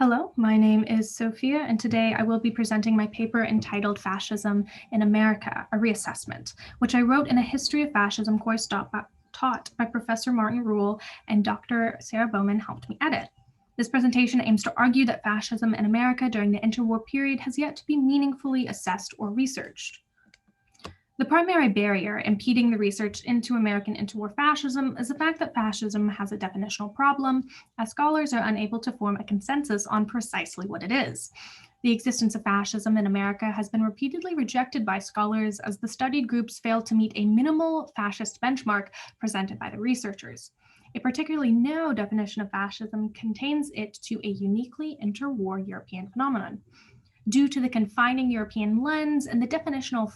Hello, my name is Sophia, and today I will be presenting my paper entitled Fascism in America, a Reassessment, which I wrote in a History of Fascism course taught by Professor Martin Rule and Dr. Sarah Bowman helped me edit. This presentation aims to argue that fascism in America during the interwar period has yet to be meaningfully assessed or researched. The primary barrier impeding the research into American interwar fascism is the fact that fascism has a definitional problem, as scholars are unable to form a consensus on precisely what it is. The existence of fascism in America has been repeatedly rejected by scholars as the studied groups fail to meet a minimal fascist benchmark presented by the researchers. A particularly narrow definition of fascism contains it to a uniquely interwar European phenomenon. Due to the confining European lens and the definitional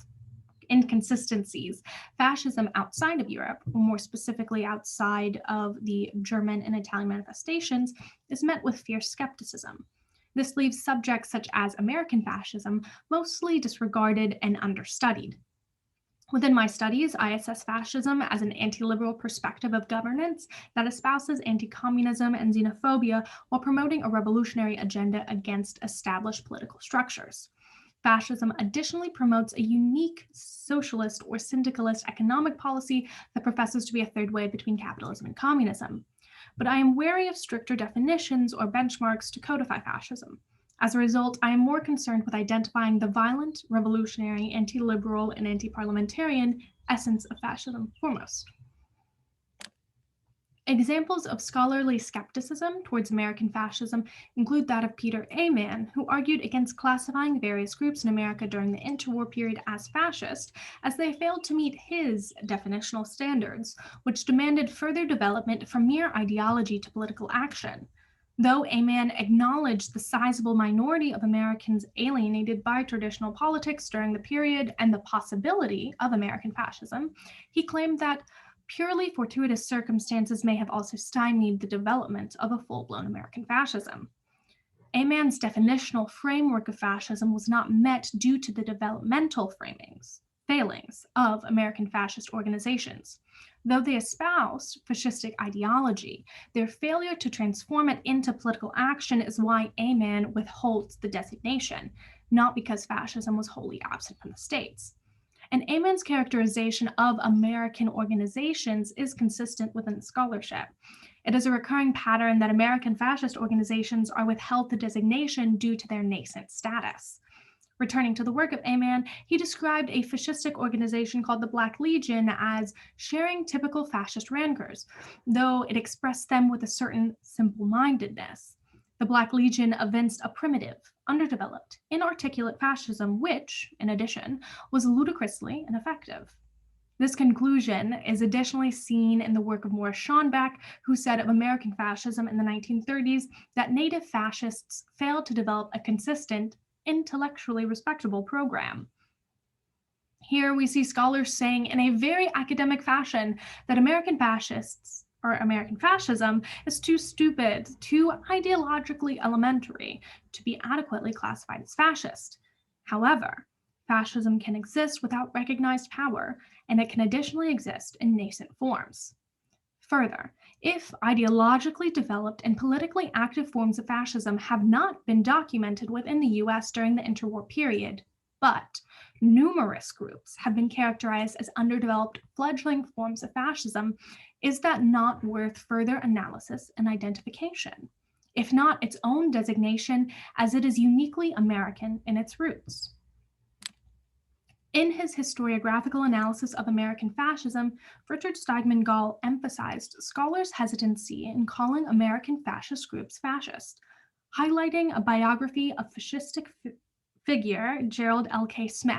inconsistencies, fascism outside of Europe, or more specifically outside of the German and Italian manifestations, is met with fierce skepticism. This leaves subjects such as American fascism mostly disregarded and understudied. Within my studies, I assess fascism as an anti-liberal perspective of governance that espouses anti-communism and xenophobia while promoting a revolutionary agenda against established political structures. Fascism additionally promotes a unique socialist or syndicalist economic policy that professes to be a third way between capitalism and communism. But I am wary of stricter definitions or benchmarks to codify fascism. As a result, I am more concerned with identifying the violent, revolutionary, anti-liberal, and anti-parliamentarian essence of fascism foremost. Examples of scholarly skepticism towards American fascism include that of Peter A. Mann, who argued against classifying various groups in America during the interwar period as fascist, as they failed to meet his definitional standards, which demanded further development from mere ideology to political action. Though A. Mann acknowledged the sizable minority of Americans alienated by traditional politics during the period and the possibility of American fascism, he claimed that purely fortuitous circumstances may have also stymied the development of a full-blown American fascism. A. Mann's definitional framework of fascism was not met due to the developmental failings of American fascist organizations. Though they espoused fascistic ideology, their failure to transform it into political action is why A. Mann withholds the designation, not because fascism was wholly absent from the states. And A. Mann's characterization of American organizations is consistent within scholarship. It is a recurring pattern that American fascist organizations are withheld the designation due to their nascent status. Returning to the work of A. Mann, he described a fascistic organization called the Black Legion as sharing typical fascist rancors, though it expressed them with a certain simple-mindedness. The Black Legion evinced a primitive, underdeveloped, inarticulate fascism which, in addition, was ludicrously ineffective. This conclusion is additionally seen in the work of Morris Schonbeck, who said of American fascism in the 1930s that native fascists failed to develop a consistent, intellectually respectable program. Here we see scholars saying in a very academic fashion that American fascism is too stupid, too ideologically elementary to be adequately classified as fascist. However, fascism can exist without recognized power, and it can additionally exist in nascent forms. Further, if ideologically developed and politically active forms of fascism have not been documented within the US during the interwar period, but numerous groups have been characterized as underdeveloped fledgling forms of fascism, is that not worth further analysis and identification, if not its own designation, as it is uniquely American in its roots? In his historiographical analysis of American fascism, Richard Steigman Gall emphasized scholars' hesitancy in calling American fascist groups fascist, highlighting a biography of fascistic figure Gerald L.K. Smith,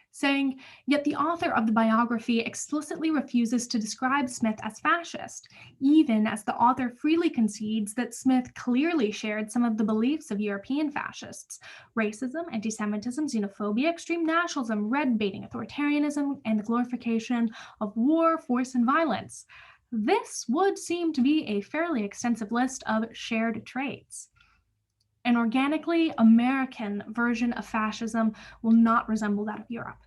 saying, yet the author of the biography explicitly refuses to describe Smith as fascist, even as the author freely concedes that Smith clearly shared some of the beliefs of European fascists: racism, anti-Semitism, xenophobia, extreme nationalism, red-baiting, authoritarianism, and the glorification of war, force, and violence. This would seem to be a fairly extensive list of shared traits. An organically American version of fascism will not resemble that of Europe.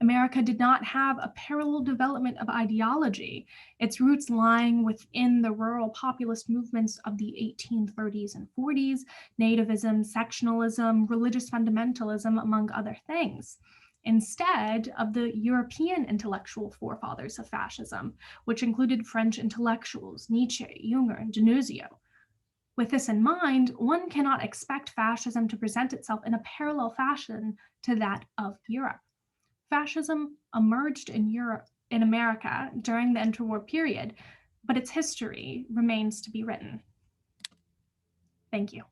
America did not have a parallel development of ideology, its roots lying within the rural populist movements of the 1830s and 40s, nativism, sectionalism, religious fundamentalism, among other things, instead of the European intellectual forefathers of fascism, which included French intellectuals, Nietzsche, Junger, and Denuzio. With this in mind, one cannot expect fascism to present itself in a parallel fashion to that of Europe. Fascism emerged in America during the interwar period, but its history remains to be written. Thank you.